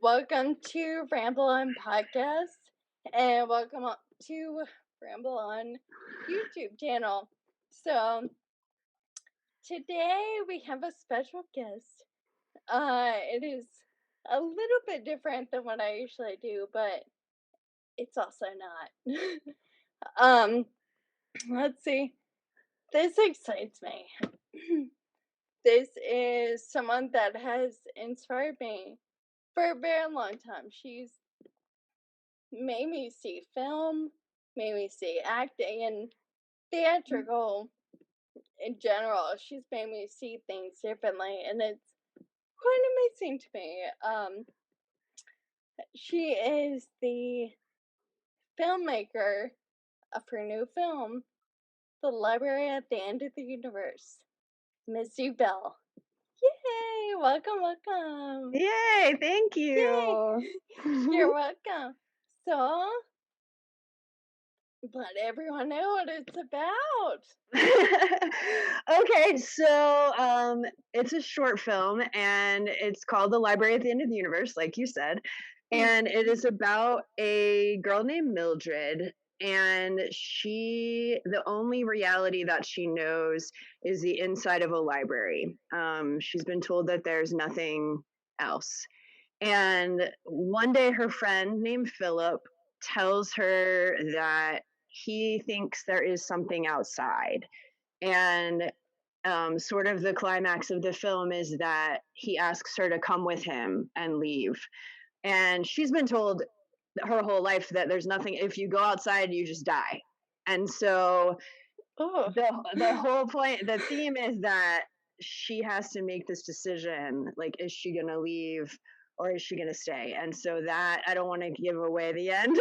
Welcome to Ramble on Podcast, and welcome to Ramble on YouTube channel. So today we have a special guest. It is a little bit different than what I usually do, but it's also not. um, let's see. This excites me. This is someone that has inspired me for a very long time. She's made me see film, made me see acting and theatrical in general. She's made me see things differently, and it's quite amazing to me. She is the filmmaker of her new film, The Library at the End of the Universe, Missy Bell. Yay! Welcome, welcome. Yay, thank Yay! you. You're welcome. So, let everyone know what it's about. Okay, so it's a short film and it's called The Library at the End of the Universe, like you said. And it is about a girl named Mildred, and the only reality that she knows is the inside of a library. She's been told that there's nothing else. And one day her friend named Philip tells her that he thinks there is something outside. And sort of the climax of the film is that he asks her to come with him and leave. And she's been told her whole life that there's nothing, if you go outside, you just die. And so Oh. the whole point, the theme is that she has to make this decision, like, is she gonna leave or is she gonna stay? And so that, I don't want to give away the end,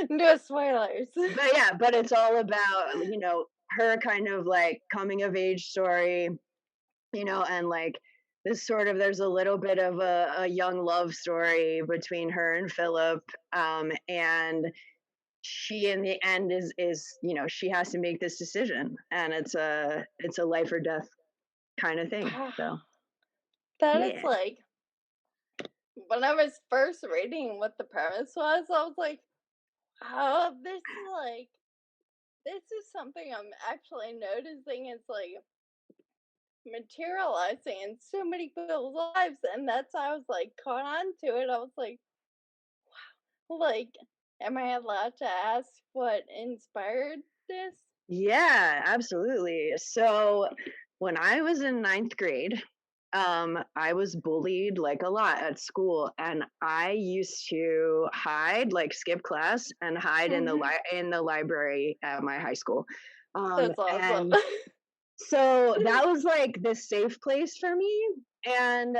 No spoilers. but it's all about, her kind of like coming of age story, and like this sort of, there's a little bit of a young love story between her and Philip, and she in the end is she has to make this decision, and it's a life or death kind of thing. Wow. So That is yeah. like, when I was first reading what the premise was, I was like, oh, this is something I'm actually noticing is like materializing in so many people's lives. And that's how I was like caught on to it. I was like, am I allowed to ask what inspired this? Yeah, absolutely. So when I was in ninth grade, I was bullied like a lot at school, and I used to hide, like skip class and hide in the Hmm. in the library at my high school. That's awesome. And so that was like the safe place for me. And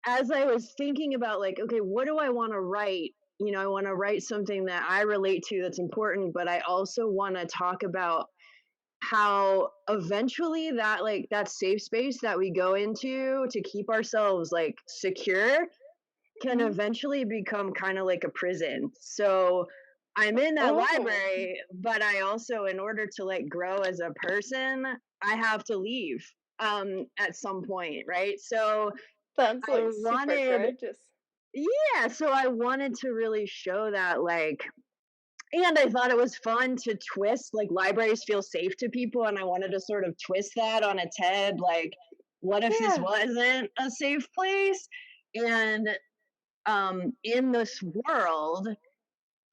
as I was thinking about, like, okay, what do I want to write? I want to write something that I relate to that's important, but I also want to talk about how eventually that, like, that safe space that we go into to keep ourselves like secure can Mhm. eventually become kind of like a prison. So I'm in that Oh, library, but I also, in order to like grow as a person, I have to leave at some point, right? So that's I like super wanted, courageous. yeah, so I wanted to really show that, like, and I thought it was fun to twist, like, libraries feel safe to people, and I wanted to sort of twist that on its head, like, what if this Yeah. wasn't a safe place? And in this world,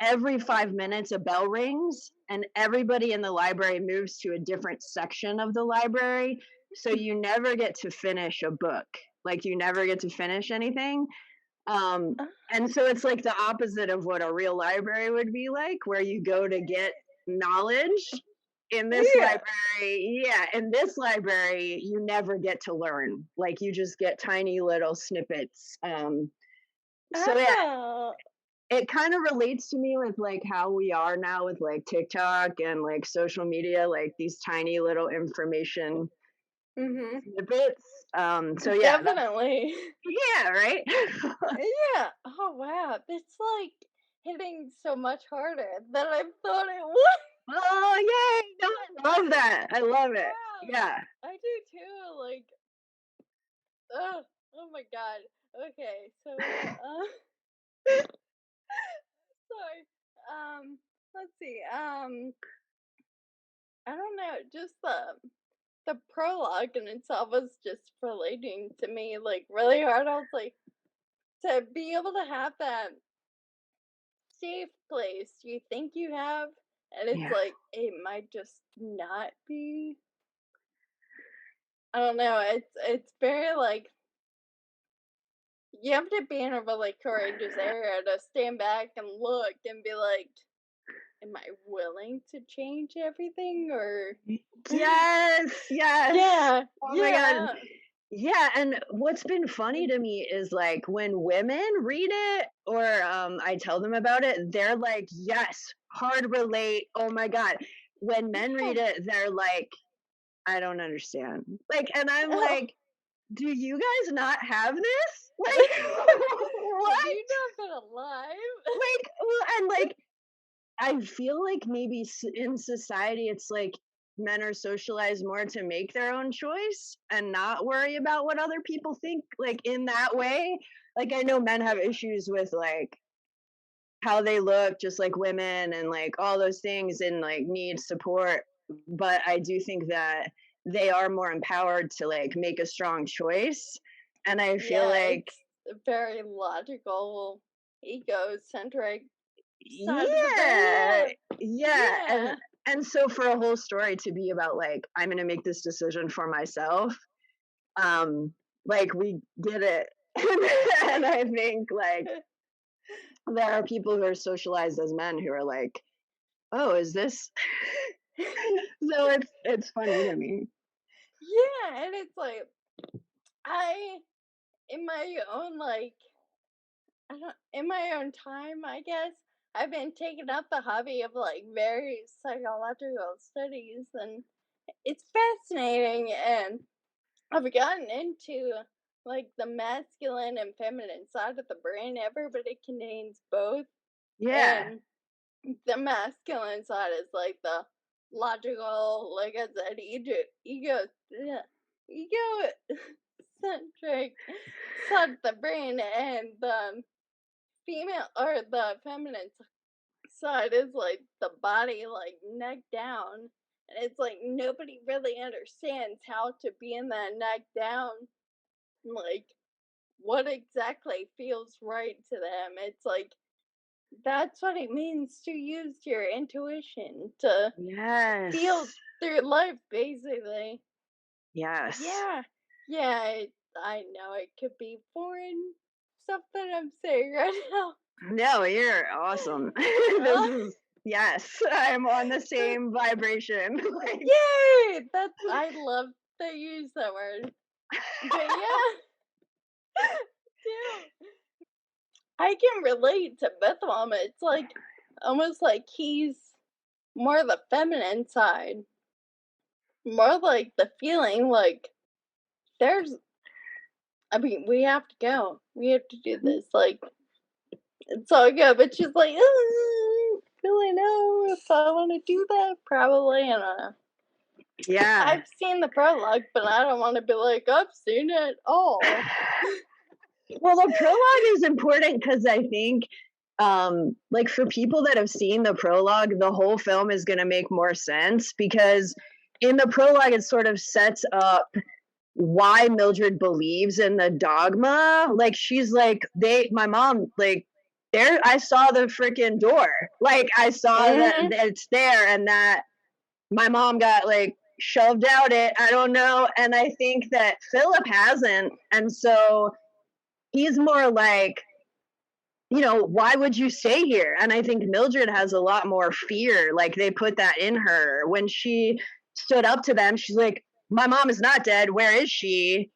every 5 minutes a bell rings, and everybody in the library moves to a different section of the library. So you never get to finish a book. Like, you never get to finish anything. Um, Uh, and so it's like the opposite of what a real library would be like, where you go to get knowledge. In this yeah. library, yeah, in this library, you never get to learn. Like, you just get tiny little snippets. So yeah, Oh. it kind of relates to me with like how we are now with like TikTok and like social media, like these tiny little information Mhm. snippets. So yeah, that's, Definitely. yeah, right. Yeah. Oh wow. It's like hitting so much harder than I thought it would. Oh, yay! No, I love that. I love it. Wow. Yeah. I do too. Like, ugh. Oh my god. Okay, so sorry. Let's see. I don't know, just the prologue in itself was just relating to me like really hard. I was like, to be able to have that safe place you think you have, and it's Yeah. like it might just not be. I don't know. It's very like you have to be in a really courageous area to stand back and look and be like, am I willing to change everything or Yes, yes. yeah, Oh my god. yeah. Yeah, and what's been funny to me is like when women read it or I tell them about it, they're like, "Yes, hard relate. Oh my god." When men Yeah. read it, they're like, "I don't understand." Like, and I'm Oh. like, "Do you guys not have this?" Like, Have what? you not been alive? Like, well, and like I feel like maybe in society, it's like men are socialized more to make their own choice and not worry about what other people think, like in that way. Like, I know men have issues with like how they look, just like women, and like all those things, and like need support. But I do think that they are more empowered to like make a strong choice. And I feel Yeah, like, it's a very logical, egocentric side of the brain. yeah, Yeah. yeah, Yeah. and so for a whole story to be about like I'm gonna make this decision for myself, um, like we get it, and I think like there are people who are socialized as men who are like, oh, is this? So it's funny to me. Yeah, and it's like I in my own like I don't in my own time, I guess, I've been taking up the hobby of like various psychological studies and it's fascinating and I've gotten into like the masculine and feminine side of the brain. Everybody contains both Yeah, and the masculine side is like the logical, like I said, egocentric side of the brain, and the female or the feminine side is like the body, like neck down. And it's like nobody really understands how to be in that neck down, like what exactly feels right to them. It's like that's what it means to use your intuition to feel yes, through life, basically. yes. Yeah, yeah, I know it could be foreign stuff that I'm saying right now. No, you're awesome. This Uh, is, yes, I'm on the same vibration. Like, yay! That's I love to use that word. But yeah, too. I can relate to both of them. It's like almost like he's more the feminine side, more like the feeling like there's I mean, we have to go. We have to do this. Like, it's all good. But she's like, really know if I want to do that. Probably. I don't know. yeah. I've seen the prologue, but I don't want to be like, I've seen it all. Well, the prologue is important because I think, like for people that have seen the prologue, the whole film is going to make more sense because in the prologue, it sort of sets up why Mildred believes in the dogma. Like she's like, my mom, like, there, I saw the freaking door. Like I saw Hmm. that it's there, and that my mom got like shoved out it. I don't know. And I think that Philip hasn't. And so he's more like, why would you stay here? And I think Mildred has a lot more fear. Like they put that in her when she stood up to them. She's like, my mom is not dead. Where is she?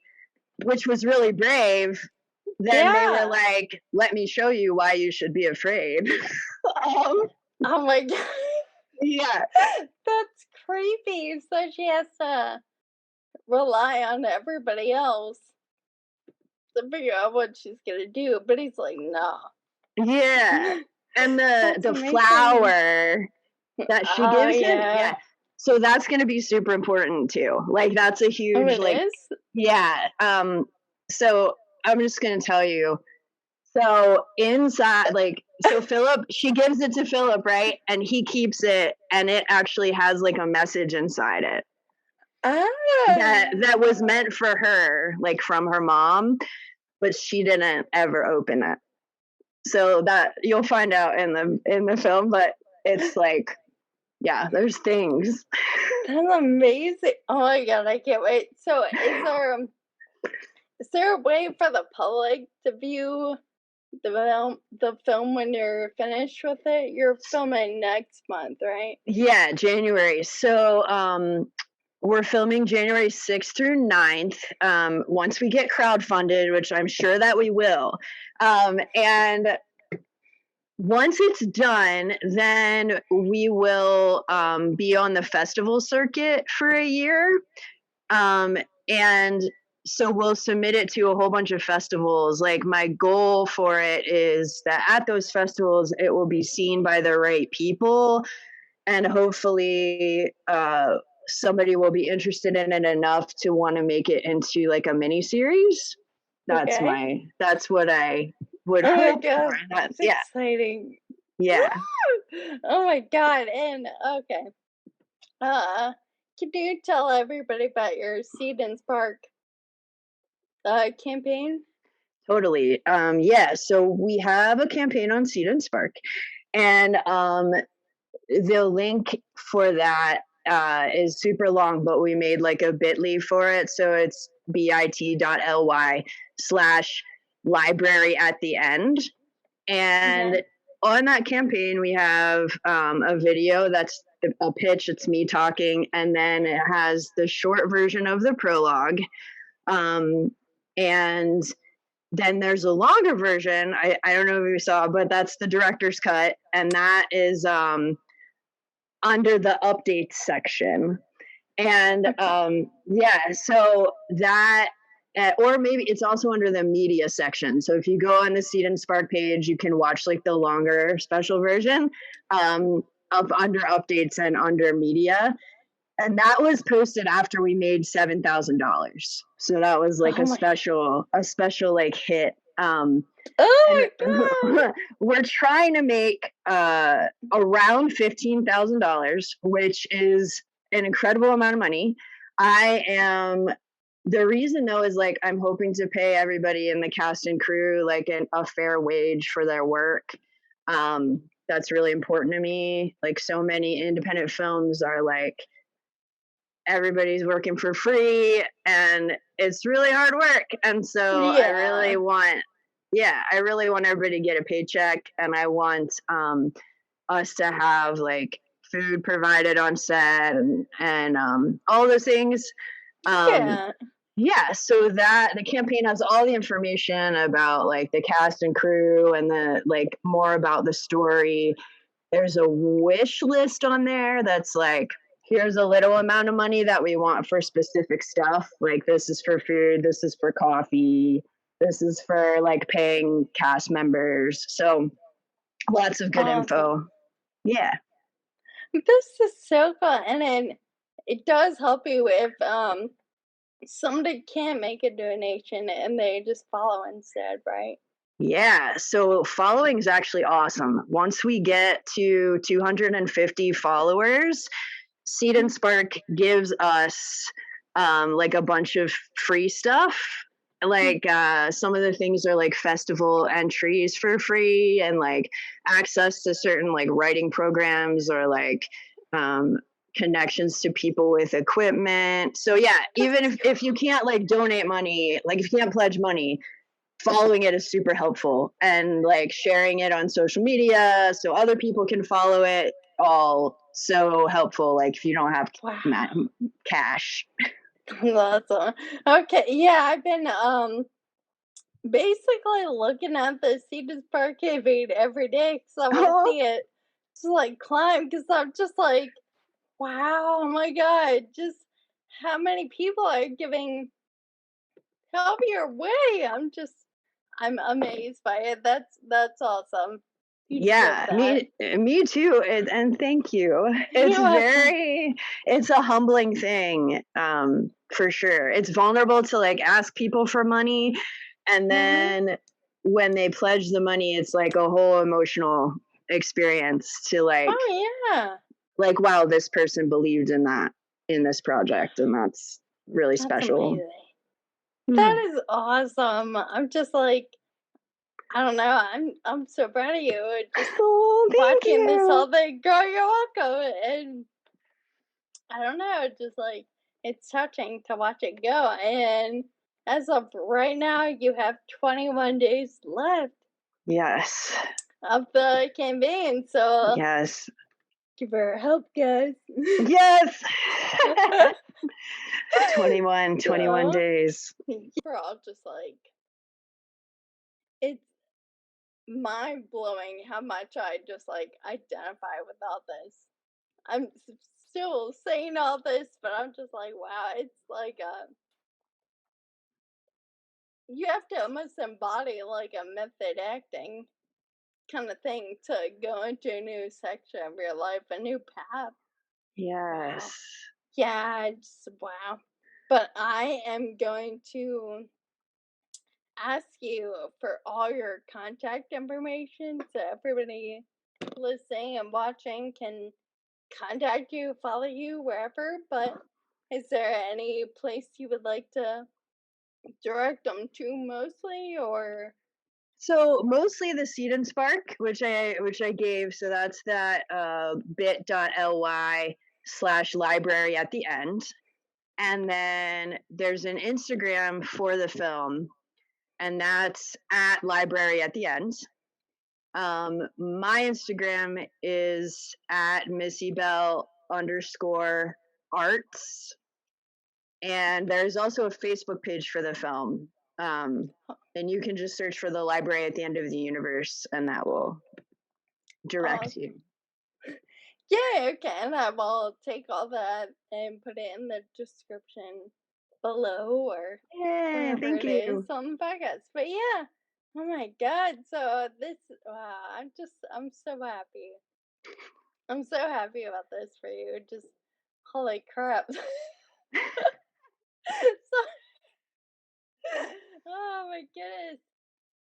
Which was really brave. Then they were Yeah. like, let me show you why you should be afraid. um, Oh my God. yeah. That's creepy. So she has to rely on everybody else to figure out what she's going to do. But he's like, nah. Yeah. And That's the amazing. flower that she Oh, gives him, yeah. yeah. So that's going to be super important too. Like that's a Oh, huge it like, is? yeah. So I'm just gonna tell you. So inside, like, so Philip, she gives it to Philip, right? And he keeps it, and it actually has like a message inside it that was Ah. meant for her, like from her mom, but she didn't ever open it. So that you'll find out in the film, but it's like, yeah, there's things. That's amazing. Oh my god, I can't wait. So is there a way for the public to view the film when you're finished with it? You're filming next month, right? Yeah, January. So we're filming January 6th through 9th. Once we get crowdfunded, which I'm sure that we will. And once it's done, then we will be on the festival circuit for a year. And so we'll submit it to a whole bunch of festivals. Like my goal for it is that at those festivals, it will be seen by the right people, and hopefully somebody will be interested in it enough to want to make it into like a mini series. Okay. That's what I would Oh my hope for. god, that's Yeah, exciting. yeah, Woo! Oh my god, and okay. Uh, can you tell everybody about your Seed and Spark campaign? totally. Yeah, so we have a campaign on Seed and Spark, and the link for that is super long, but we made like a bit.ly for it. So it's bit.ly/library at the end. Okay. And on that campaign, we have a video that's a pitch. It's me talking. And then it has the short version of the prologue. Um, and then there's a longer version. I don't know if you saw, but that's the director's cut. And that is under the updates section. And Okay. yeah, so that, or maybe it's also under the media section. So if you go on the Seed and Spark page, you can watch like the longer special version of under updates and under media. And that was posted after we made $7,000. So that was like Oh my. a special like hit. And Oh my god. we're trying to make around $15,000, which is an incredible amount of money. I am the reason though is like I'm hoping to pay everybody in the cast and crew like a fair wage for their work. That's really important to me. Like so many independent films are like everybody's working for free and it's really hard work. And so Yeah. I really want everybody to get a paycheck, and I want us to have like food provided on set and all those things. Um, Yeah. yeah, so that the campaign has all the information about like the cast and crew and the like more about the story. There's a wish list on there that's like, here's a little amount of money that we want for specific stuff. Like this is for food, this is for coffee, this is for like paying cast members. So lots of good Awesome. info. Yeah. This is so cool, and it does help you if somebody can't make a donation and they just follow instead, right? Yeah, so following is actually awesome. Once we get to 250 followers, Seed and Spark gives us like a bunch of free stuff. Like some of the things are like festival entries for free and like access to certain like writing programs or like um, connections to people with equipment. So yeah, even That's if you can't like donate money, like if you can't pledge money, following it is super helpful, and like sharing it on social media so other people can follow it, all so helpful, like if you don't have wow. cash. That's okay. Yeah, I've been basically looking at the Cetus Parquet feed every day because I want to Oh see it just like climb because I'm just like, wow, oh my god, just how many people are giving help your way. I'm amazed by it. That's awesome. You deserve yeah, that. me too, and thank you. You're welcome. It's a humbling thing, for sure. It's vulnerable to like ask people for money, And Mhm. then when they pledge the money, it's like a whole emotional experience to Oh, yeah. wow, this person believed in that in this project, and that's really That's special. amazing. That Yeah. is awesome. I'm just like, I don't know. I'm so proud of you. Just Oh, thank watching this you. whole thing. Girl, you're welcome. And I don't know, just like it's touching to watch it go. And as of right now, you have 21 days left Yes. of the campaign. So Yes. give her help, guys. Yes. 21 So days. we're all just like, it's mind blowing how much I just like identify with all this. Still saying all this, but I'm just like, wow, it's like you have to almost embody like a method acting kind of thing to go into a new section of your life, a new path. Wow. Yes. Yeah, it's wow. But I am going to ask you for all your contact information so everybody listening and watching can contact you, follow you wherever. But is there any place you would like to direct them to mostly, or So mostly the seed and spark, which I gave. So that's that bit.ly/library at the end. And then there's an Instagram for the film, and that's at library at the end. My Instagram is at Missy Bell underscore arts. And there's also a Facebook page for the film. And you can just search for the library at the end of the universe, and that will uh, direct you. yeah, okay, and I will take all that and put it in the description below or Yeah, wherever thank it is you. on the podcast. But yeah, oh my god, so this, wow, I'm so happy. I'm so happy about this for you. Just holy crap. So, oh my goodness.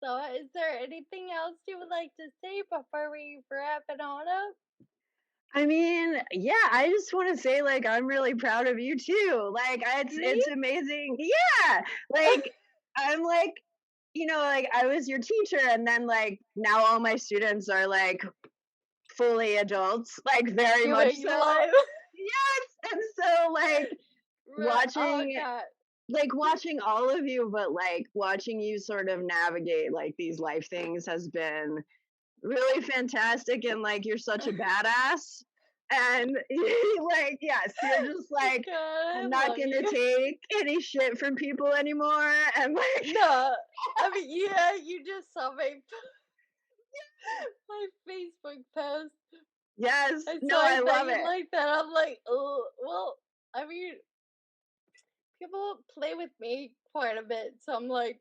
So, is there anything else you would like to say before we wrap it on up? I mean, yeah, I just want to say, like, I'm really proud of you too. Like, Me? it's amazing. Yeah, like, I'm like, like I was your teacher, and then like now all my students are like fully adults, like very much Doing so. live. Yes, and so like Oh watching god. watching all of you, but like watching you sort of navigate like these life things has been really fantastic, and like you're such a badass. And like, yes, you're just like, God, I I'm not love gonna you. take any shit from people anymore. And like, No, I mean, yeah, you just saw my Facebook post. yes, I no, saw I that love you it. like that. I'm like, oh, well, I mean, people play with me quite a bit, so I'm like,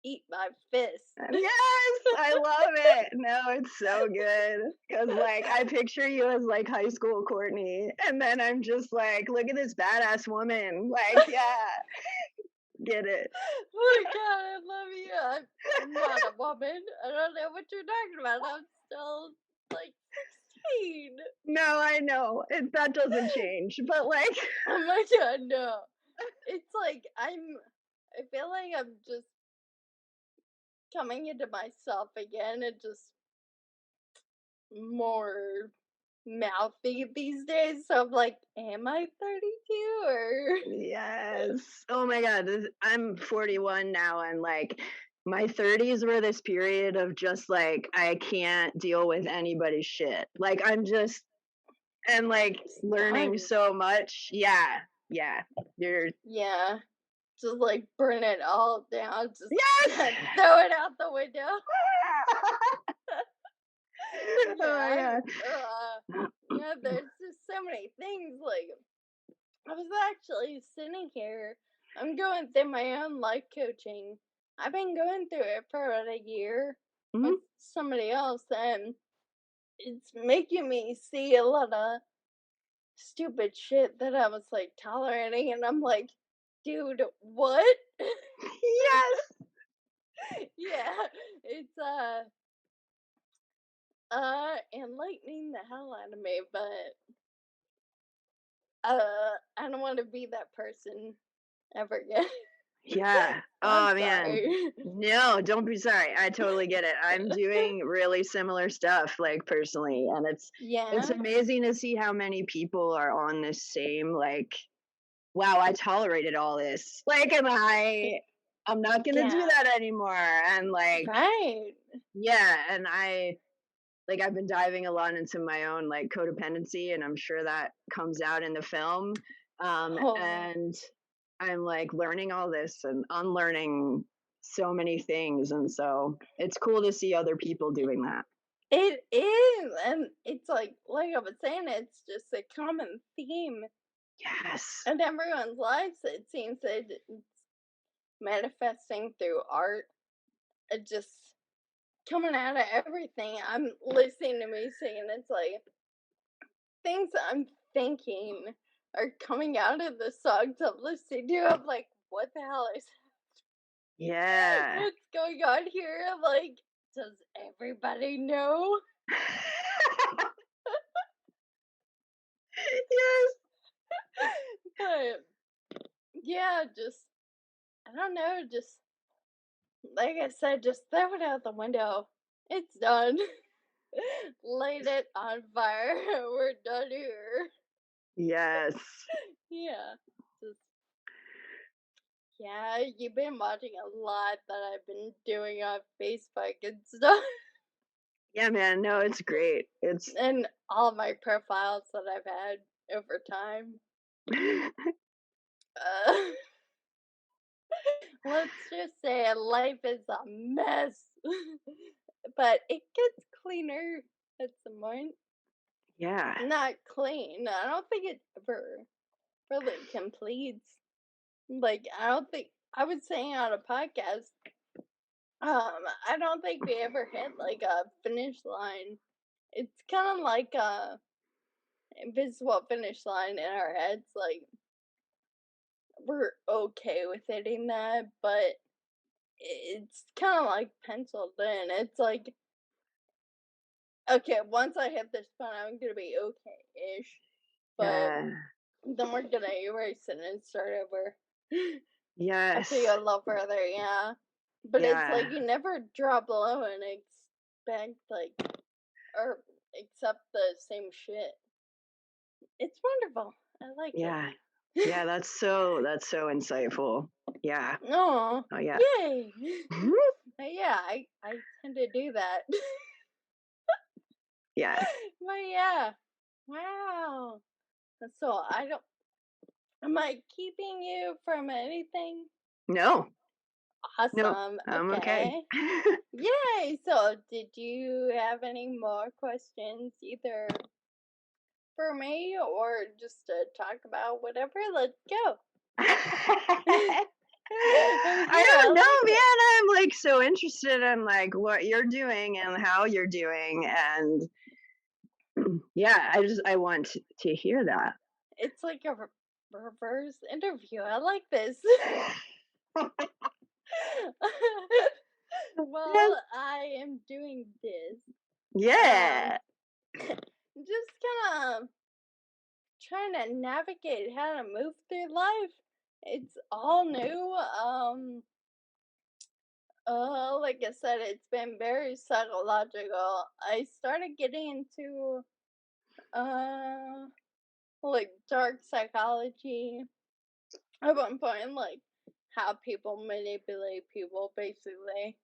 eat my fist. Yes, I love it. No, it's so good. Cause like I picture you as like high school Courtney, and then I'm just like, look at this badass woman. Like, yeah, get it. Oh my god, I love you. I'm not a woman. I don't know what you're talking about. I'm still like 16. No, I know that doesn't change, but like, Oh my god, no. It's like I feel like I'm just coming into myself again and just more mouthy these days. So I'm like, am I 32 or yes. Oh my God, I'm 41 now, and like my 30s were this period of just like I can't deal with anybody's shit. Like I'm just and like just learning done? so much. Yeah, yeah. You're Yeah. Just like burn it all down, just yes. throw it out the window. Oh my Yeah, God. yeah, there's just so many things. Like, I was actually sitting here, I'm going through my own life coaching. I've been going through it for about a year with Mhm. somebody else, and it's making me see a lot of stupid shit that I was like tolerating, and I'm like, dude, what? Yes. Yeah, it's enlightening the hell out of me, but I don't want to be that person ever again. Yeah. I'm Oh man. sorry. No, don't be sorry. I totally get it. I'm doing really similar stuff, like personally, and it's Yeah. amazing to see how many people are on this same like, wow, I tolerated all this. Like, I'm not gonna do Yeah. that anymore. And like, Right. yeah, and I've been diving a lot into my own like codependency, and I'm sure that comes out in the film. Oh, And I'm like learning all this and unlearning so many things, and so it's cool to see other people doing that. it is, and it's like I was saying, it's just a common theme Yes. in everyone's lives. It seems that it's manifesting through art, just coming out of everything. I'm listening to music, and it's like things I'm thinking are coming out of the songs I'm listening to. I'm like, what the hell is Yeah. what's going on here? I'm like, does everybody know? Yes. But yeah, just I don't know, just like I said, just throw it out the window. It's done. Light it on fire. We're done here. Yes. Yeah. Just yeah, you've been watching a lot that I've been doing on Facebook and stuff. Yeah, man. No, it's great. It's And all my profiles that I've had over time. Uh, let's just say life is a mess. But it gets cleaner at some point. yeah. Not clean. I don't think it ever really completes. Like, I don't think I was saying on a podcast, I don't think we ever hit like a finish line. It's kind of like a invisible finish line in our heads. Like, we're okay with hitting that, but it's kind of like penciled in. It's like, okay, once I hit this point, I'm gonna be okay ish, but Yeah. then we're gonna erase it and start over. After you Yes. go a little further, yeah. But it's Yeah. like you never drop low and expect like or accept the same shit. It's wonderful. I like it. Yeah. Yeah, that's so insightful. Yeah. Oh, Oh yeah. yay! Yeah, I tend to do that. Yeah. But yeah, wow. So I don't. Am I keeping you from anything? No. No. Awesome. I'm okay. Okay. Yay! So, did you have any more questions, either for me or just to talk about whatever? Let's go. I Yeah, I don't know, like man. it. I'm like so interested in like what you're doing and how you're doing, and yeah, I want to hear that. It's like a reverse interview. I like this. Yes. Well, I am doing this. Um, Yeah. just kind of trying to navigate how to move through life. It's all new. Like I said, it's been very psychological. I started getting into uh like dark psychology at one point, like how people manipulate people basically,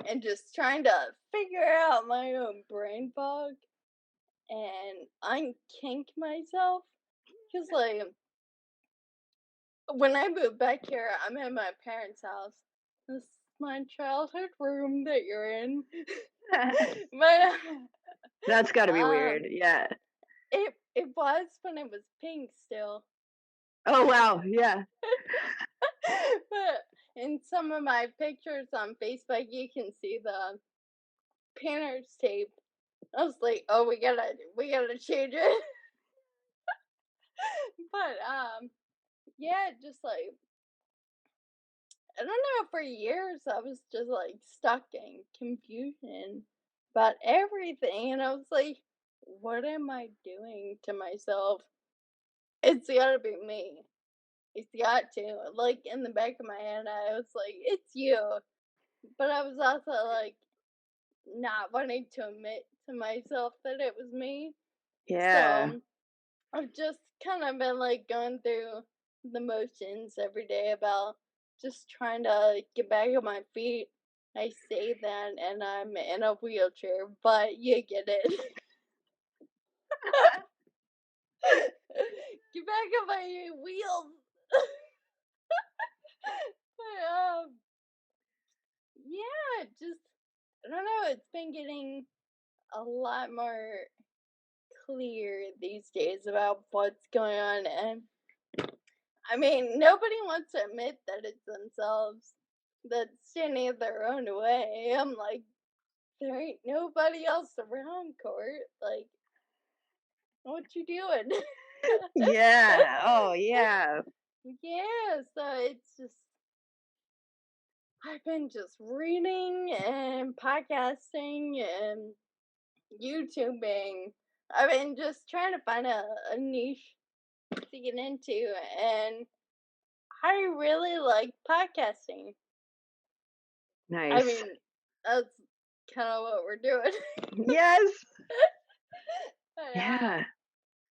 and just trying to figure out my own brain fog and unkink myself. Cause like when I moved back here, I'm at my parents' house. This is my childhood room that you're in. But That's got to be weird. um, Yeah. it was when it was pink still. Oh wow. Yeah. But in some of my pictures on Facebook, you can see the painter's tape. I was like, oh, we gotta change it. But yeah, just like I don't know, for years I was just like stuck in confusion about everything. And I was like, what am I doing to myself? It's gotta be me. It's got to. Like in the back of my head, I was like, it's you. But I was also like, not wanting to admit to myself that it was me. Yeah. So I've just kind of been like going through the motions every day about just trying to get back on my feet. I say that and I'm in a wheelchair, but you get it. Get back on my wheels. But, yeah, just, I don't know, it's been getting a lot more clear these days about what's going on. And I mean, nobody wants to admit that it's themselves that's standing in their own way. I'm like, there ain't nobody else around, Court. Like, what you doing? Yeah. Oh, yeah. Yeah, so it's just, I've been just reading and podcasting and YouTubing. I've been just trying to find a niche to get into, and I really like podcasting. I Nice. mean, that's kind of what we're doing. Yes. But Yeah.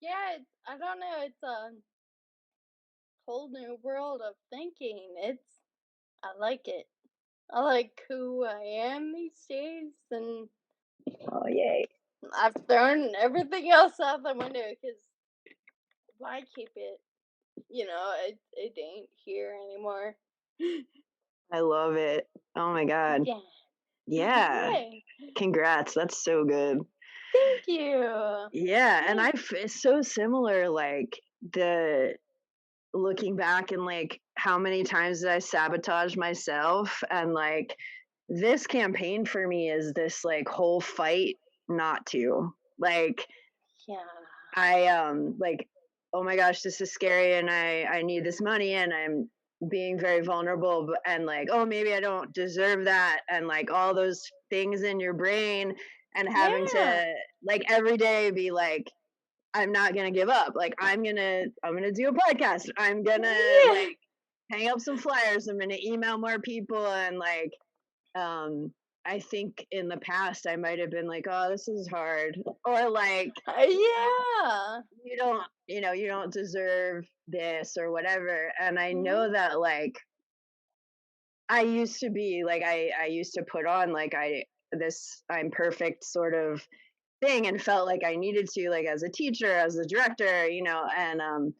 yeah, I don't know. It's a whole new world of thinking. I like it. I like who I am these days, and Oh, yay. I've thrown everything else out the window because why keep it? It ain't here anymore. I love it. Oh my God. Yeah. Yeah. Yay. Congrats. That's so good. Thank you. Yeah. And Yeah. it's so similar, like the looking back and like how many times did I sabotage myself, and like this campaign for me is this like whole fight not to. Like Yeah. I like, oh my gosh, this is scary and I need this money and I'm being very vulnerable, and like, oh, maybe I don't deserve that, and like all those things in your brain, and having Yeah. to like every day be like, I'm not gonna give up. Like I'm gonna do a podcast. I'm gonna Yeah. like hang up some flyers. I'm gonna email more people, and like um I think in the past I might have been like, oh, this is hard, or like Yeah. you don't deserve this or whatever. And I Mhm. know that like I used to be like I used to put on like I'm perfect sort of thing, and felt like I needed to, like as a teacher, as a director, and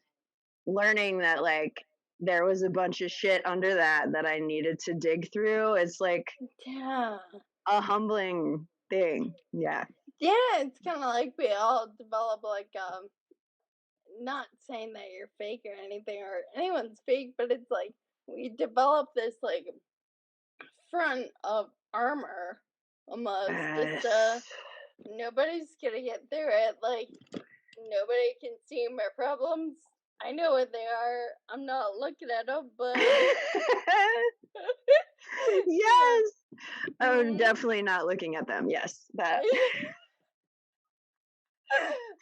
learning that like there was a bunch of shit under that I needed to dig through. It's like Yeah. a humbling thing. Yeah. Yeah, it's kind of like we all develop like not saying that you're fake or anything or anyone's fake, but it's like we develop this like front of armor almost just Yes. nobody's gonna get through it. Like nobody can see my problems. I know what they are. I'm not looking at them, but yeah. Yes. I'm Mhm. definitely not looking at them. Yes. That.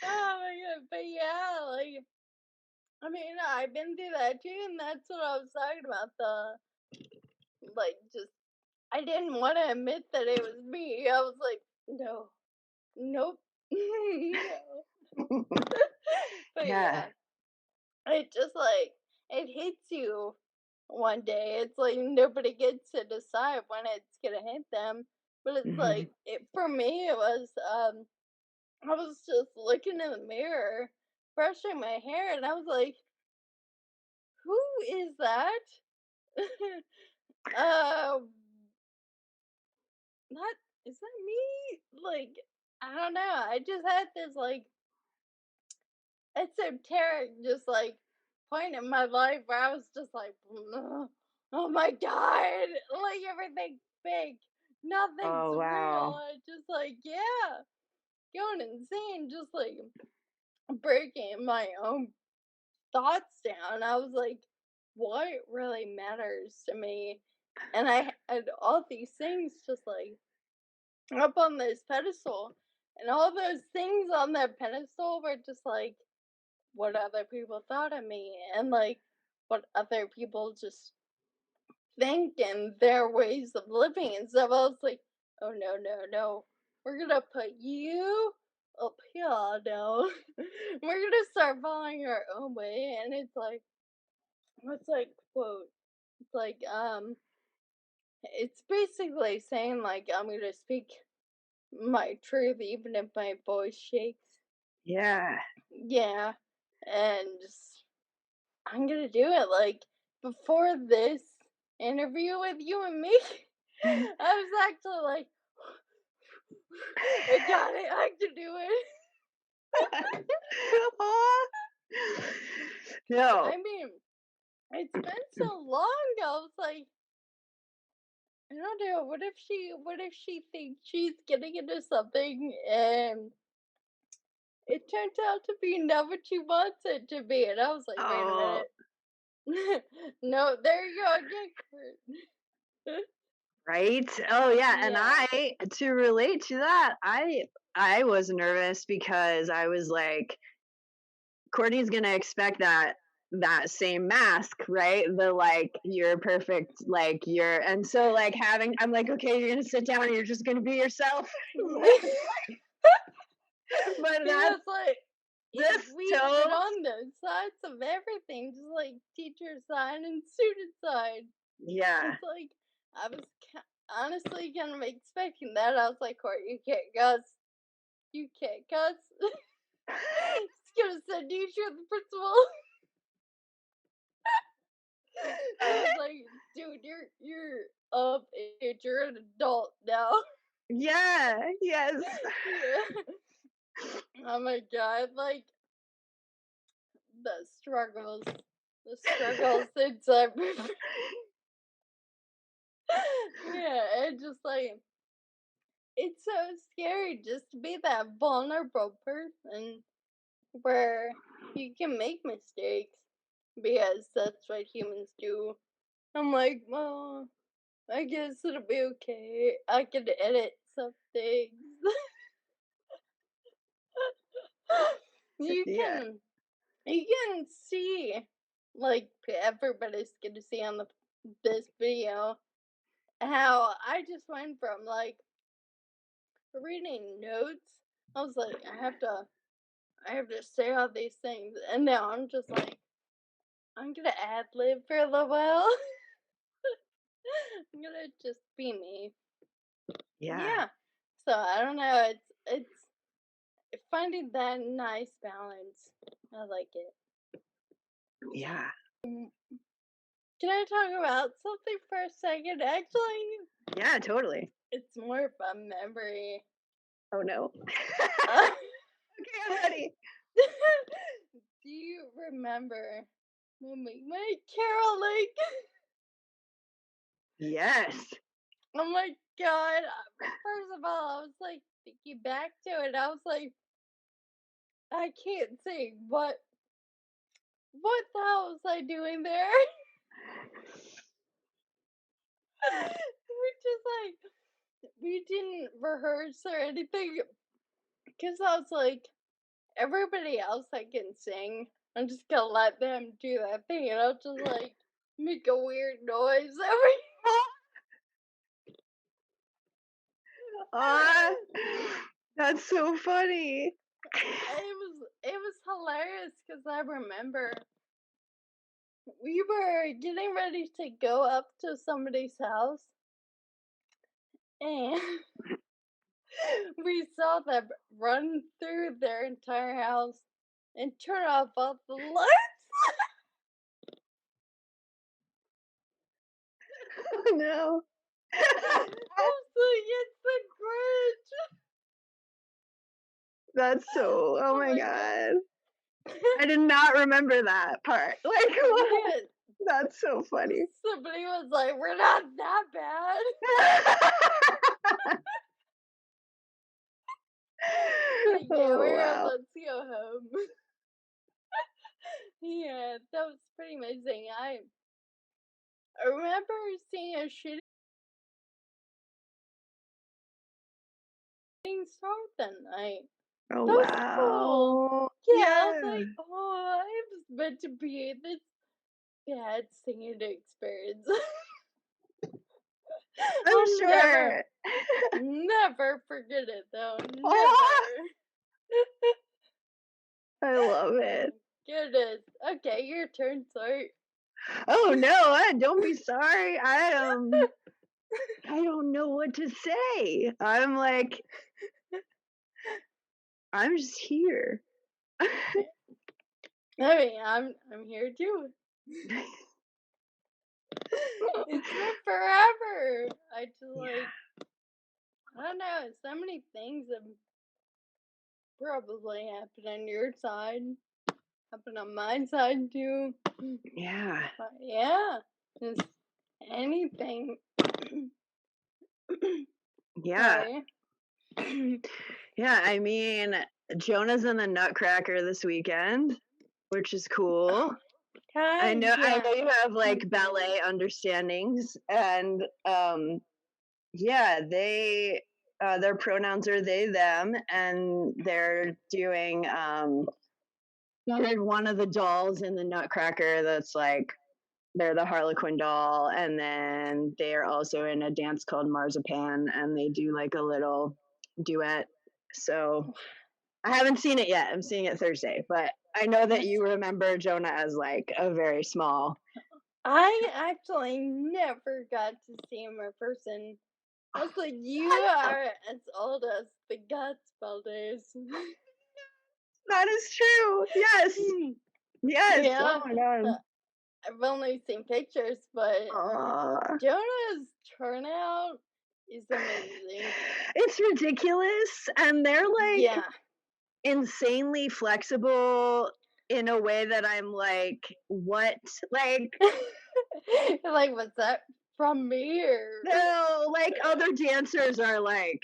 Oh my god, but yeah, like I mean, I've been through that too, and that's what I was talking about. The like, just I didn't want to admit that it was me. I was like, no, nope, no. But Yeah. yeah, it just like it hits you one day. It's like nobody gets to decide when it's gonna hit them. But it's Mhm. like for me, it was I was just looking in the mirror, brushing my hair, and I was like, who is that? uh, not is that me? Like, I don't know. I just had this like esoteric, just like point in my life where I was just like, "Ugh, oh my god, like everything's fake, nothing's Oh real. wow. I just like, yeah, going insane, just like breaking my own thoughts down. I was like, what really matters to me? and I had all these things just like up on this pedestal, and all those things on that pedestal were just like what other people thought of me and like what other people just think and their ways of living and stuff. I was like, oh no, no, no. We're gonna put you up here now. We're gonna start following our own way. And it's like, what's like, quote? It's like, it's basically saying, like, I'm gonna speak my truth even if my voice shakes. Yeah. Yeah. And just, I'm gonna do it. Like, before this interview with you and me, I was actually like, I got it. I can do it. Aw. No. I mean, it's been so long. I was like, I don't know. What if she thinks she's getting into something and it turns out to be not what she wants it to be? And I was like, wait a Oh, minute. No, there you go again. right? Oh yeah, and Yeah. I to relate to that, I was nervous because I was like, Courtney's gonna expect that same mask, right? The like you're perfect, like you're and so like having I'm like, okay, you're gonna sit down and you're just gonna be yourself. But that's Because like this we've been toast. on those sides of everything, just like teacher side and student side. Yeah. It's like I was honestly kind of expecting that. I was like, Court, you can't cuss. You can't cuss. It's gonna send you to the principal. I was like, dude, you're of age. You're an adult now. Yeah, yes. Yeah. Oh my god, like the struggles, the struggles inside. Yeah, and just like it's so scary just to be that vulnerable person where you can make mistakes because that's what humans do. I'm like, well, I guess it'll be okay. I can edit some things. you Yeah. can you can see like everybody's gonna see on this video how I just went from like reading notes. I was like, I have to say all these things, and now I'm just like, I'm gonna ad lib for a little while. I'm gonna just be me. Yeah. Yeah. So I don't know. It's finding that nice balance. I like it. Yeah. Mm, can I talk about something for a second? Actually, Yeah, totally. it's more of a memory. Oh no. Uh, Okay, I'm ready. do you remember when we went Carol Lake? Yes. Oh my god. First of all, I was like thinking back to it. I was like, I can't say what the hell was I doing there? We're just like we didn't rehearse or anything because I was like, everybody else that can sing, I'm just gonna let them do that thing, and I'll just like make a weird noise every. Ah, that's so funny. It was hilarious because I remember we were getting ready to go up to somebody's house, and we saw them run through their entire house and turn off all the lights. Oh no. I was like, it's the Grinch. That's so, oh Oh my my god. god. I did not remember that part. Like, what? Yeah, That's so funny. somebody was like, we're not that bad. Like, yeah, Oh, wow. let's go home. Yeah, that was pretty amazing. I remember seeing a shooting star that night. Oh, That was cool. wow. Yeah, I was Yeah. like, oh, I was meant to be in this bad singing experience. I'm I'll never, sure. never forget it though. Never. Oh, I love Oh it. my goodness. Okay, your turn, sorry. Oh, no, don't be sorry. I don't know what to say. I'm like, I'm just here. I mean, I'm here too. It's been forever. I just Yeah. like I don't know. So many things have probably happened on your side, happened on my side too. Yeah. But yeah, just anything. Yeah. Sorry. Yeah, I mean, Jonah's in the Nutcracker this weekend, which is cool. I Yeah. know you have like Mhm. ballet understandings and yeah, their pronouns are they them and they're doing they're one of the dolls in the Nutcracker that's like they're the Harlequin doll, and then they're also in a dance called Marzipan, and they do like a little duet. So I haven't seen it yet. I'm seeing it Thursday, but I know that That's you remember Jonah as like a very small. I actually never got to see him in person. I was like, you are as old as the Godspell days. That is true. Yes. Yes. Yeah, Oh my god. I've only seen pictures, but Aw. Jonah's turnout is amazing. It's ridiculous, and they're like Yeah. insanely flexible in a way that I'm like, what? Like, Like, what's that from me or? no, like other dancers are like,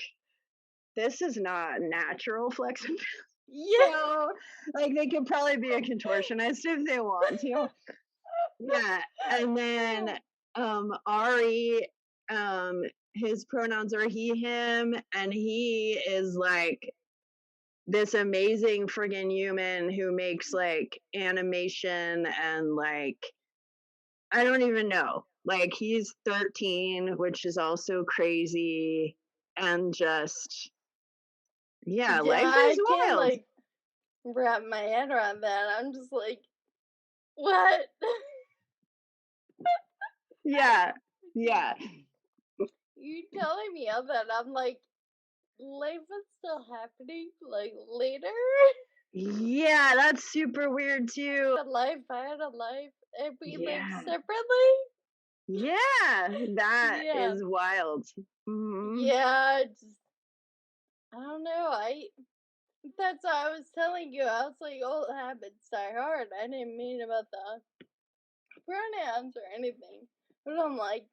this is not natural flexibility. Yeah. So, like, they could probably be a contortionist if they want to. Yeah. And then Ari, um, his pronouns are he, him, and he is like this amazing friggin' human who makes like animation and like I don't even know. Like he's 13, which is also crazy and just yeah, Yeah, life is I can't wild. like wrap my head around that. I'm just like, what? Yeah. Yeah. You telling me all that? I'm like, life is still happening, like later? Yeah, that's super weird too. I had a life, and we live Yeah. separately? Yeah, that Yeah. is wild. Mhm. Yeah, just, I don't know. That's what I was telling you. I was like, old habits die hard. I didn't mean about the pronouns or anything. But I'm like,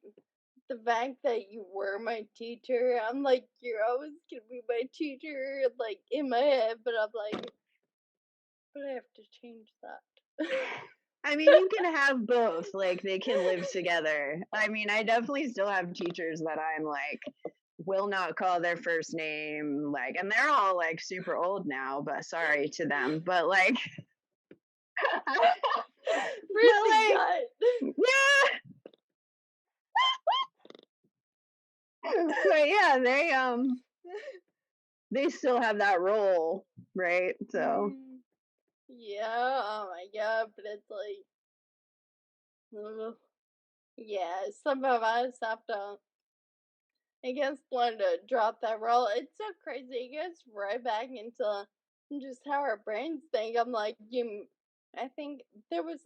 the fact that you were my teacher, I'm like, you're always gonna be my teacher, like in my head, but I'm like, but I have to change that. I mean, you can have both. Like they can live together. I mean, I definitely still have teachers that I'm like will not call their first name like and they're all like super old now, but sorry to them. But like but Really like gut. yeah, but yeah, they still have that role, right? So Mm, yeah, oh my god, but it's like, ugh. Yeah, some of us have to, I guess, learn to drop that role. It's so crazy. It gets right back into just how our brains think. I'm like, I think there was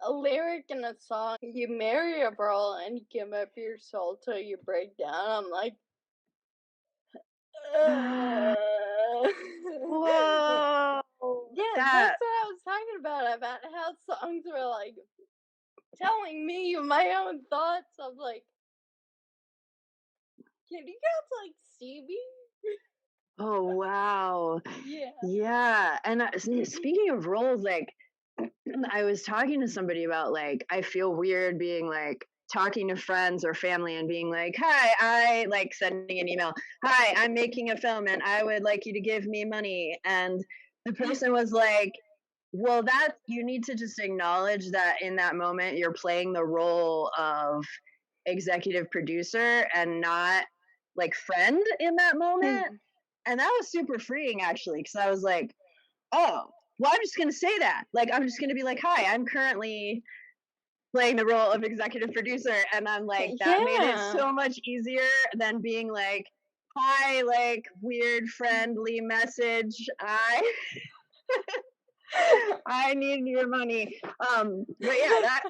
a lyric in a song, you marry a girl and give up your soul till you break down. I'm like, uh. whoa, Yeah, that that's what I was talking about how songs were like telling me my own thoughts. I'm like, can you guys like see me? oh wow. Yeah. Yeah, and speaking of roles, like I was talking to somebody about like I feel weird being like talking to friends or family and being like, "Hi, I like sending an email. Hi, I'm making a film and I would like you to give me money." And the person was like, "Well, that you need to just acknowledge that in that moment you're playing the role of executive producer and not like friend in that moment." And that was super freeing actually because I was like, "Oh, well, I'm just gonna say that. Like, I'm just gonna be like, hi, I'm currently playing the role of executive producer," and I'm like, that made it Yeah. so much easier than being like, hi, like weird friendly message. I need your money. But yeah, that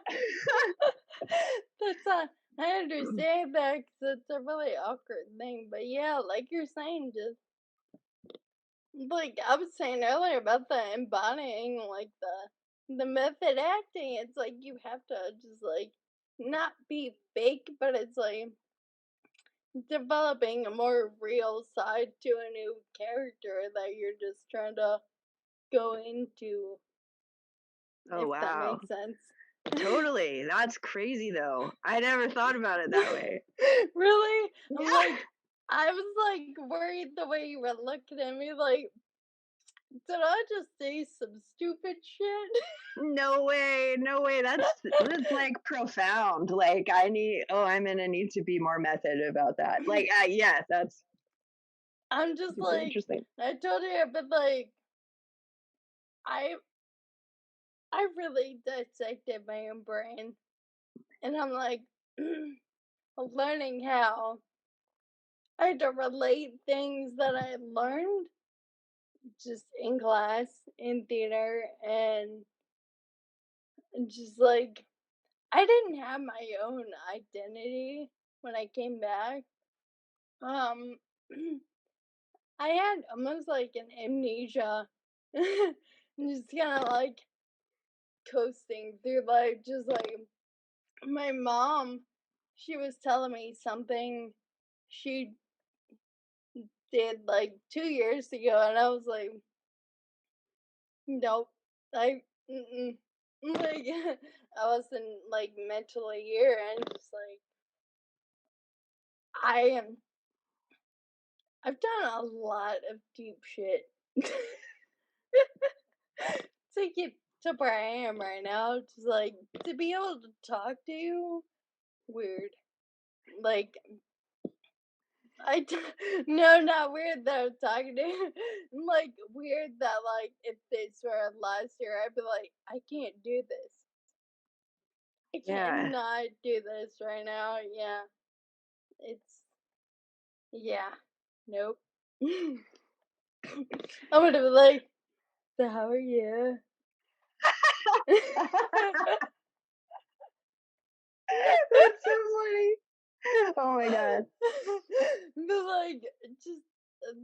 That's a I understand that 'cause it's a really awkward thing, but yeah, like you're saying, just like I was saying earlier about the embodying, like the method acting, it's like you have to just like not be fake, but it's like developing a more real side to a new character that you're just trying to go into, oh if that wow. makes sense. Totally. That's crazy though. I never thought about it that way. Really? I'm Yeah. like, I was like worried the way you were looking at me, like, did I just say some stupid shit? No way, no way. That's like profound. Like I'm gonna need to be more method about that. Like yeah, that's I'm just super like, interesting. I told you, but like, I I really dissected my own brain, and I'm like, learning how I had to relate things that I learned just in class, in theater, and just like I didn't have my own identity when I came back. Um, I had almost like an amnesia, just kind of like coasting through life, just like my mom. She was telling me something she did like 2 years ago, and I was like, nope, I, mm-mm. Like, I wasn't like mentally here, and just like I am I've done a lot of deep shit to get to where I am right now. Just like to be able to talk to you, weird. Like no, not weird that I'm talking to you. Like weird that like if this were last year, I'd be like, I can't do this. I Yeah. cannot do this right now. Yeah, it's yeah, nope. I'm gonna be like, so how are you? That's so funny. Oh my god. But like, just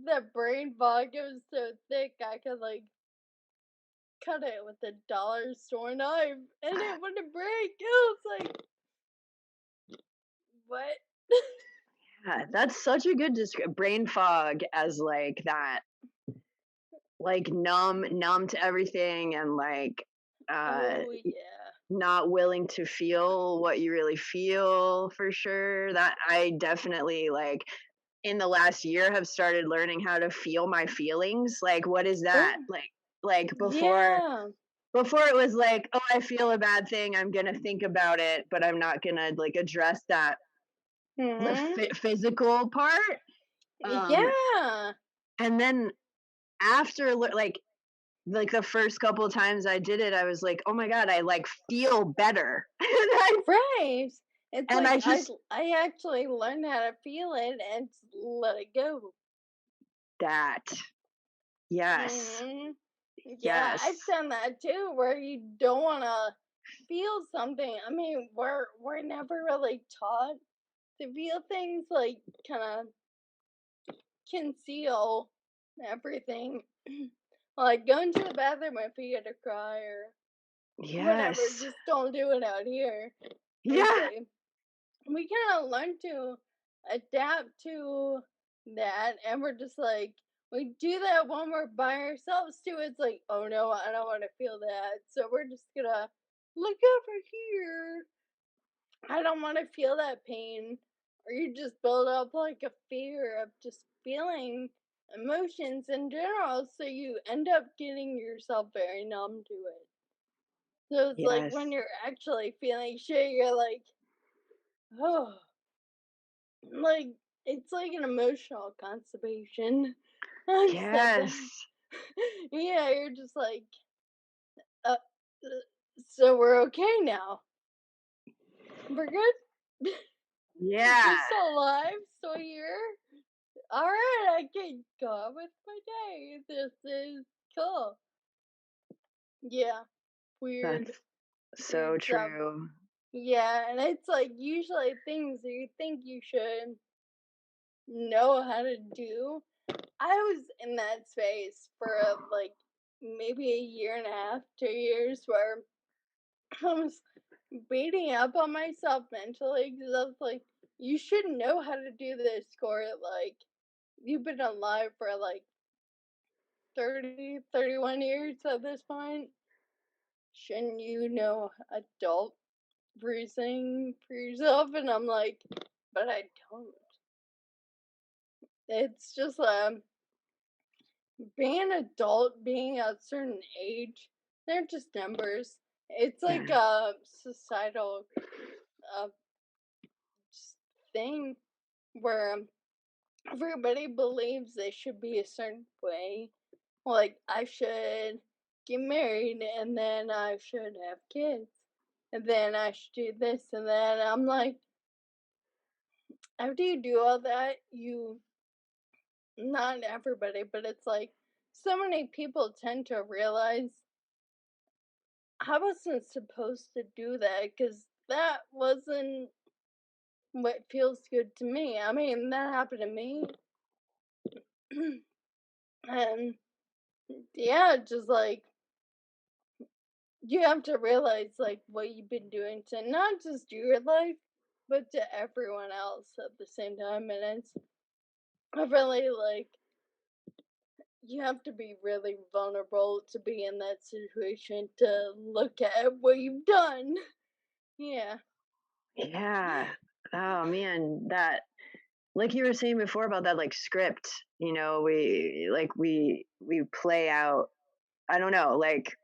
that brain fog, it was so thick I could like cut it with a dollar store knife and it wouldn't break. It was like, what? Yeah, that's such a good brain fog as like that, like numb to everything and like Oh yeah. not willing to feel what you really feel for sure. That I definitely like in the last year have started learning how to feel my feelings. Like what is that? Oh Like yeah. before it was like, oh, I feel a bad thing, I'm going to think about it, but I'm not going to like address that the Hmm. physical part. Um Yeah. and then after like the first couple of times I did it, I was like, oh my god, I like feel better. Right. It's And like I just I actually learned how to feel it and let it go. that yes, Hmm. Yeah, yes, I've done that too, where you don't want to feel something. I mean, we're never really taught to feel things, like kind of conceal everything. Like going to the bathroom if you get to cry or whatever. yes, Just don't do it out here. It's yeah, like we kind of learn to adapt to that, and we're just like we do that when we're by ourselves too. It's like, oh no, I don't want to feel that. So we're just gonna look over here. I don't want to feel that pain. Or you just build up like a fear of just feeling emotions in general. So you end up getting yourself very numb to it. So it's like Yes. when you're actually feeling shit, you're like, oh, like it's like an emotional constipation. I've said Yes. that. Yeah, you're just like, uh, so we're okay now. We're good. Yeah. We're still alive, still here. All right, I can go on with my day. This is cool. Yeah, weird, That's so weird stuff. true. Yeah, and it's like usually things that you think you should know how to do. I was in that space for like maybe a year and a half, 2 years, where I was beating up on myself mentally because I was like, you should know how to do this, Corey. Like, you've been alive for like 30, 31 years at this point. Shouldn't you know adult reasoning for yourself? And I'm like, but I don't. It's just being an adult, being a certain age, they're just numbers. It's like Yeah. a societal uh, thing where everybody believes they should be a certain way. Like, I should get married and then I should have kids. And then I should do this and that. I'm like, after you do all that, not everybody, but it's like so many people tend to realize I wasn't supposed to do that because that wasn't what feels good to me. I mean, that happened to me. And yeah, just like you have to realize like what you've been doing to not just your life, but to everyone else at the same time. And it's really like you have to be really vulnerable to be in that situation to look at what you've done. Yeah. Yeah. Oh man, that like you were saying before about that like script, we play out. I don't know, like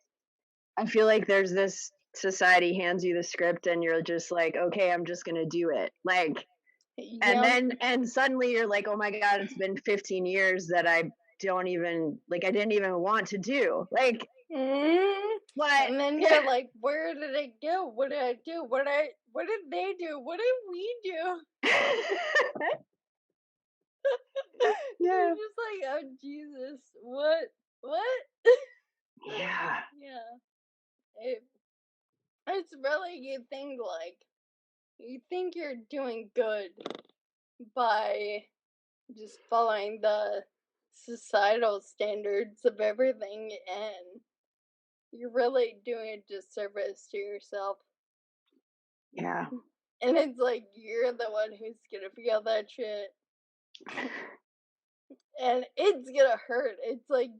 I feel like there's this society hands you the script and you're just like, okay, I'm just gonna do it. Like Yep. and suddenly you're like, oh my God, it's been 15 years that I didn't even want to do. Like, Mhm. what? And then you're like, where did it go? What did I do? What did they do? What did we do? Yeah. You're just like, oh Jesus, what? What? Yeah. Yeah. It, it's really you think you're doing good by just following the societal standards of everything, and you're really doing a disservice to yourself. Yeah. And it's like you're the one who's gonna feel that shit. And it's gonna hurt. It's like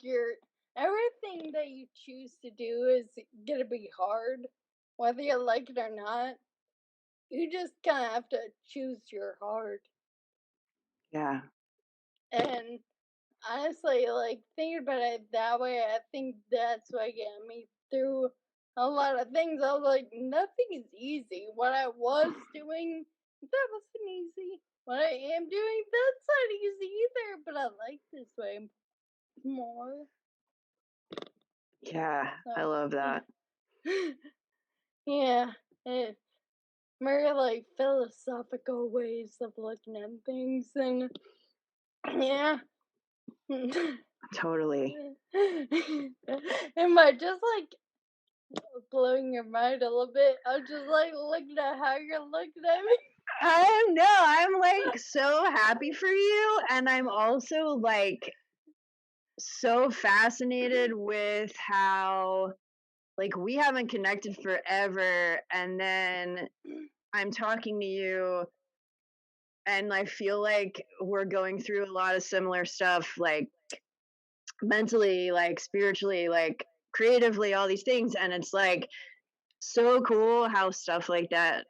everything that you choose to do is gonna be hard, whether you like it or not. You just kind of have to choose your heart. Yeah. And honestly, like thinking about it that way, I think that's what got me through a lot of things. I was like, nothing is easy. What I was doing, that wasn't easy. What I am doing, that's not easy either. But I like this way more. Yeah. I So love yeah, that. yeah. It's very like philosophical ways of looking at things, and yeah. Totally. Am I just like blowing your mind a little bit? I'm just like looking at how you're looking at me. I'm like so happy for you. And I'm also like so fascinated with how like we haven't connected forever. And then I'm talking to you and I feel like we're going through a lot of similar stuff. Like mentally, like spiritually, like creatively, all these things. And it's like so cool how stuff like that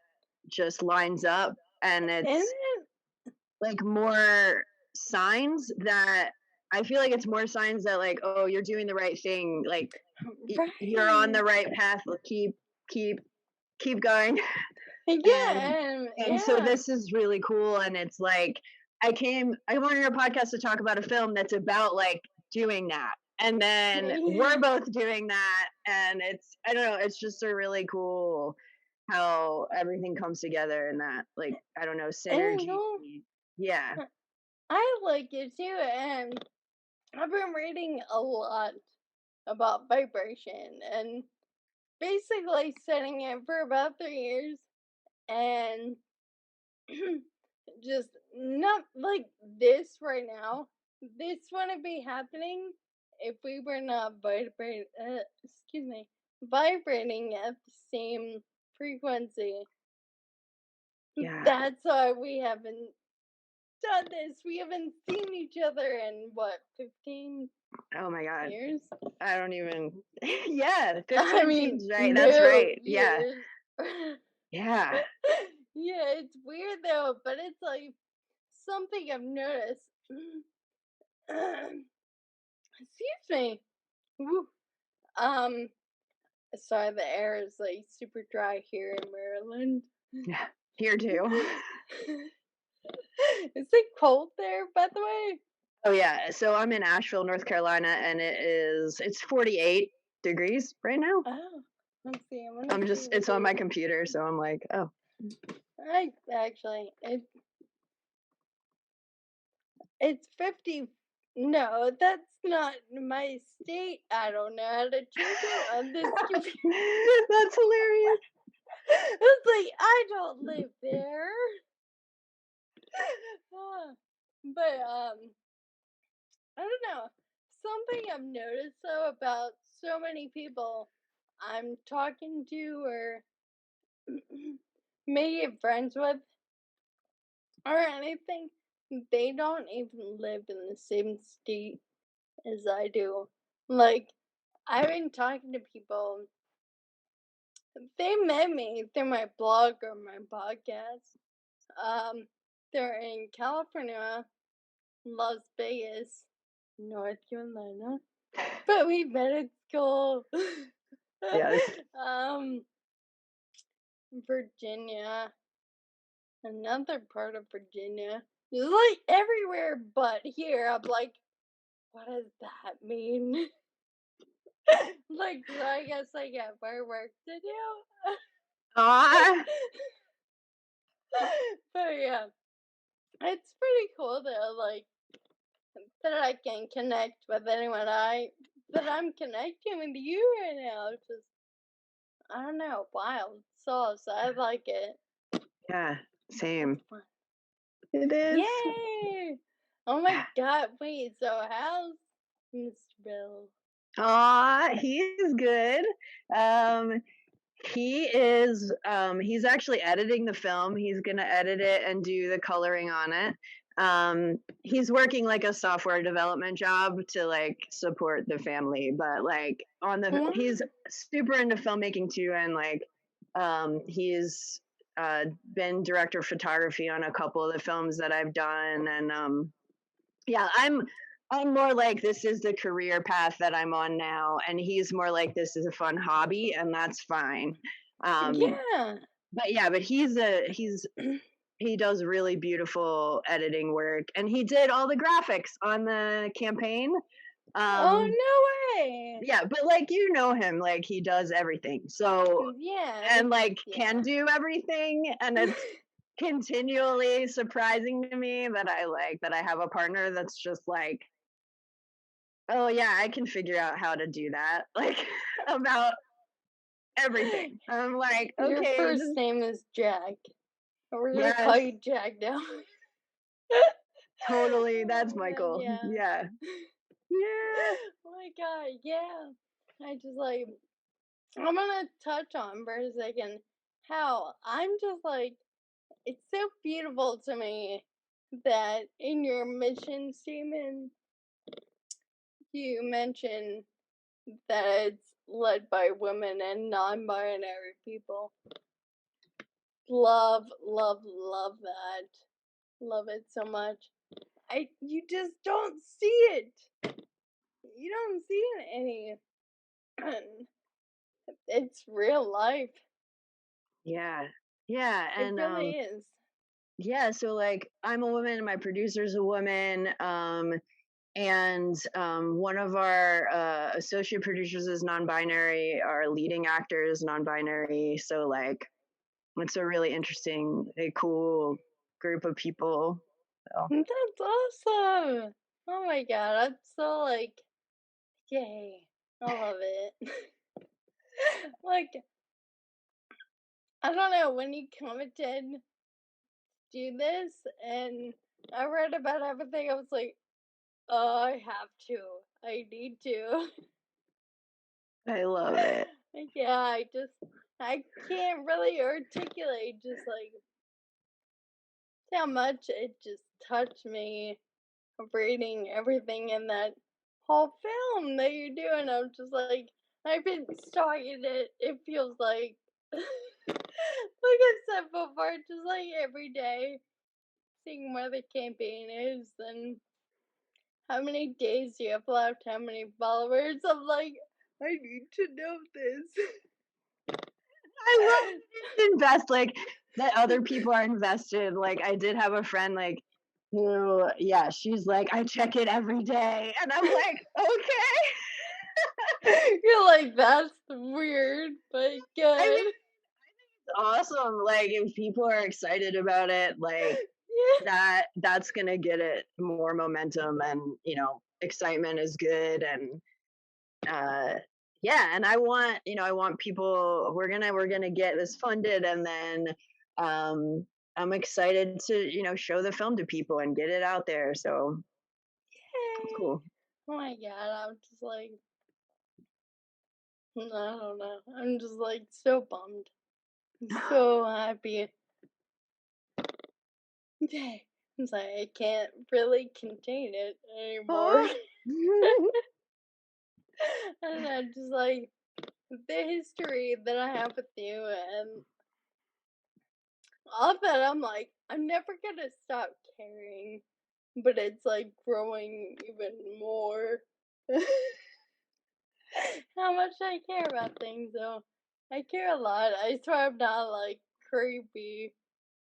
just lines up. And And it's like more signs that I feel like it's more signs that like, oh, you're doing the right thing. Like you're on right. the right path. Keep, keep going. And Yeah, so yeah. this is really cool. And it's like I wanted your podcast to talk about a film that's about like doing that. And then we're Yeah. both doing that. And it's I don't know, it's just a really cool how everything comes together and that like I don't know, And you synergy. know, Yeah. I like it too, and I've been reading a lot about vibration and basically studying it for about 3 years, and just not like this right now. This wouldn't be happening if we were not vibrating at the same frequency. Yeah. That's why we haven't done this. We haven't seen each other in what, 15 Oh my god. years? I don't even yeah, I 15 mean, seems right. That's no right. Yeah. years. Yeah. Yeah, it's weird though, but it's like something I've noticed. Excuse me. Woo. Um, sorry, the air is like super dry here in Maryland. Yeah. Here too. Is it cold there, by the way? Oh yeah. So I'm in Asheville, North Carolina, and it's 48 degrees right now. Oh, let's see. I want to I'm see just what it's on my it. computer, so I'm like, oh I actually, it's 50. No, that's not my state. I don't know how to change it on this computer. that's hilarious. It's like I don't live there. Ah, but I don't know. Something I've noticed though about so many people I'm talking to or may get friends with or anything, they don't even live in the same state as I do. Like, I've been talking to people, they met me through my blog or my podcast. Um, they're in California, Las Vegas, North Carolina, but we met at school. Yes. um, Virginia, another part of Virginia. It's like everywhere but here. I'm like, what does that mean? Like, so I guess I got more work to do. Aw. But yeah, it's pretty cool though. Like that I can connect with anyone that I'm connecting with you right now. It's just I don't know, wild sauce. I like it. Yeah. It's Same. fun. It is. Yay! Oh my god! Wait. So how's Mr. Bill? Aw, he's good. Um, he's actually editing the film. He's gonna edit it and do the coloring on it. He's working like a software development job to like support the family, but like What? he's super into filmmaking too, and like he's been director of photography on a couple of the films that I've done, and yeah, I'm more like this is the career path that I'm on now, and he's more like this is a fun hobby, and that's fine. Um, Yeah. but yeah, but he does really beautiful editing work, and he did all the graphics on the campaign. Oh Um, no way! yeah, but like you know him, like he does everything. So Yeah. and like can Yeah. do everything, and it's continually surprising to me that I have a partner that's just like, oh yeah, I can figure out how to do that. Like about everything. I'm like, Your okay, first just name is Jack. We're gonna call yes, you Jack now. totally. That's Oh man, Michael. yeah. Yeah. Yeah. Oh my god, yeah. I just like I'm gonna touch on for a second how I'm just like it's so beautiful to me that in your mission statement you mentioned that it's led by women and non-binary people. Love, love, love that. Love it so much. I you just don't see it. You don't see it any. It's real life. Yeah. Yeah, It and really is. yeah, so like I'm a woman, my producer's a woman, and one of our associate producers is non-binary, our leading actor is non-binary, so like it's a really interesting, a cool group of people. So That's awesome. Oh my god, I'm so like, yay. I love it. Like, I don't know, when you commented do this and I read about everything, I was like, oh, I have to. I need to. I love it. Yeah, I can't really articulate just like how much it just touched me reading everything in that whole film that you're doing. I'm just like, I've been stalking it. It feels like, like I said before, just like every day, seeing where the campaign is and how many days you have left, how many followers. I'm like, I need to know this. I love to invest like that other people are invested. Like I did have a friend like who, yeah, she's like, I check it every day. And I'm like, okay. You're like, that's weird, but I mean, good. it's awesome. Like if people are excited about it, like Yeah. that's gonna get it more momentum and excitement is good and uh yeah, and I want people, we're gonna get this funded and then um I'm excited to, show the film to people and get it out there. So Yay. cool. Oh my god, I'm just like, I don't know. I'm just like so bummed. I'm so happy. Yay. It's like I can't really contain it anymore. Oh. And I'm just like the history that I have with you and all that I'm like, I'm never gonna stop caring. But it's like growing even more. How much I care about things though. I care a lot. I swear I'm not like creepy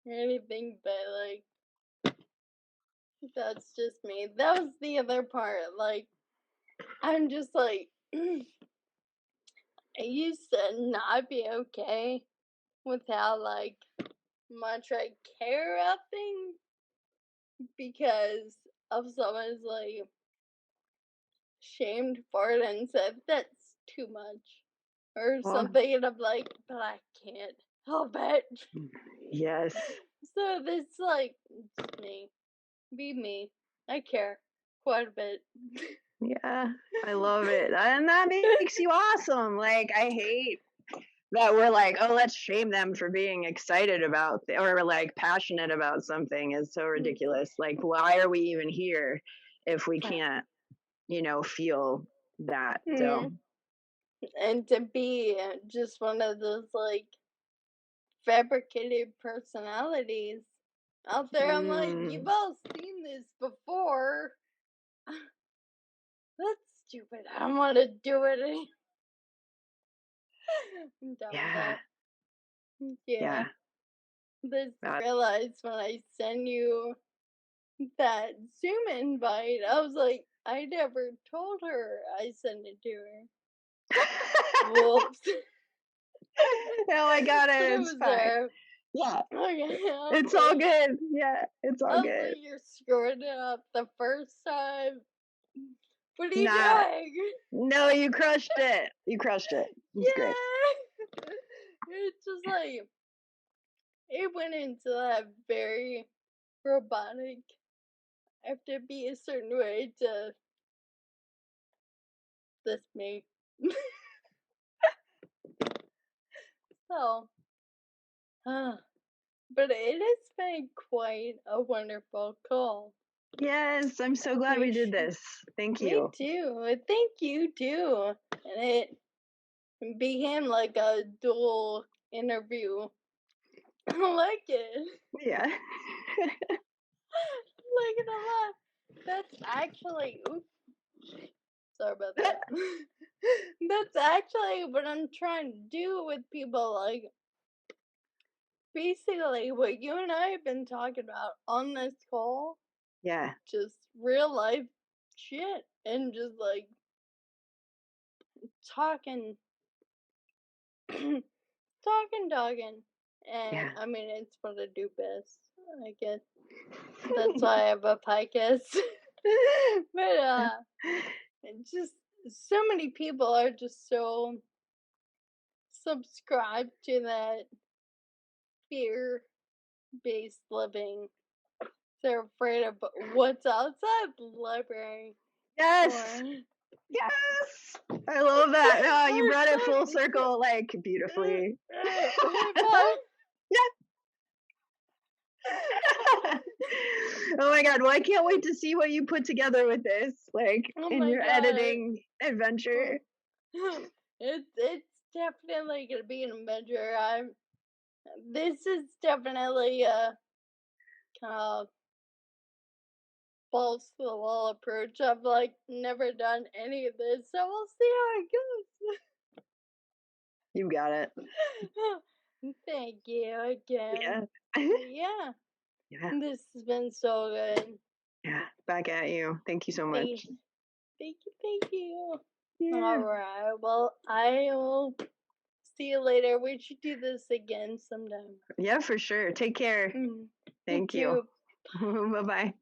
or anything, but like that's just me. That was the other part. Like I'm just like I used to not be okay with how like much I care about things because of someone's like shamed for it and said that's too much or Oh, something, and I'm like, but I can't help it. yes. So this like just me, be me. I care quite a bit. Yeah, I love it. And that makes you awesome. Like I hate that we're like, oh, let's shame them for being excited about or like passionate about something is so ridiculous. Like, why are we even here if we can't, feel that? So, Mm. And to be just one of those like fabricated personalities out there, I'm like, you've mm, all seen this before. That's stupid. I don't want to do it anymore. I'm done with yeah, that. Yeah. yeah. This That, realized when I send you that Zoom invite, I was like, I never told her I sent it to her. Whoops. oh, I got But it. it It's was fine. there. Yeah, Okay, it's all good. Yeah, it's I all was good. like, you're screwing it up the first time. What are you Nah, doing? no, you crushed it. You crushed it. It's great. Yeah. It's just like, it went into that very robotic, I have to be a certain way to this me. So, but it has been quite a wonderful call. Yes, I'm so glad we We did should. this. Thank Me you. too. Thank you too. And it became like a dual interview. I like it. Yeah. Like it a lot. That's actually, oops, sorry about that. That's actually what I'm trying to do with people. Like, basically, what you and I have been talking about on this call, Yeah. just real life shit, and just like talking, talking. And Yeah. I mean, it's what I do best, I guess. That's why I have a podcast. But, it's just so many people are just so subscribed to that fear based living. They're afraid of what's outside the library. Yes. Or Yes. I love that. Oh, you or brought it full something. circle like beautifully. High five. Oh my god, well I can't wait to see what you put together with this, like Oh in my your god. editing adventure. It's definitely gonna be an adventure. This is definitely a kind of balls to the wall approach. I've like never done any of this, so we'll see how it You got it. goes. Thank you again. Yeah. Yeah, Yeah. this has been so good. Yeah. Back at you. Thank you so Thank, much. thank you. All Yeah. right. Well, I'll see you later. We should do this again sometime. Yeah, for sure. Take care. Mm. You Thank you. too. Bye bye.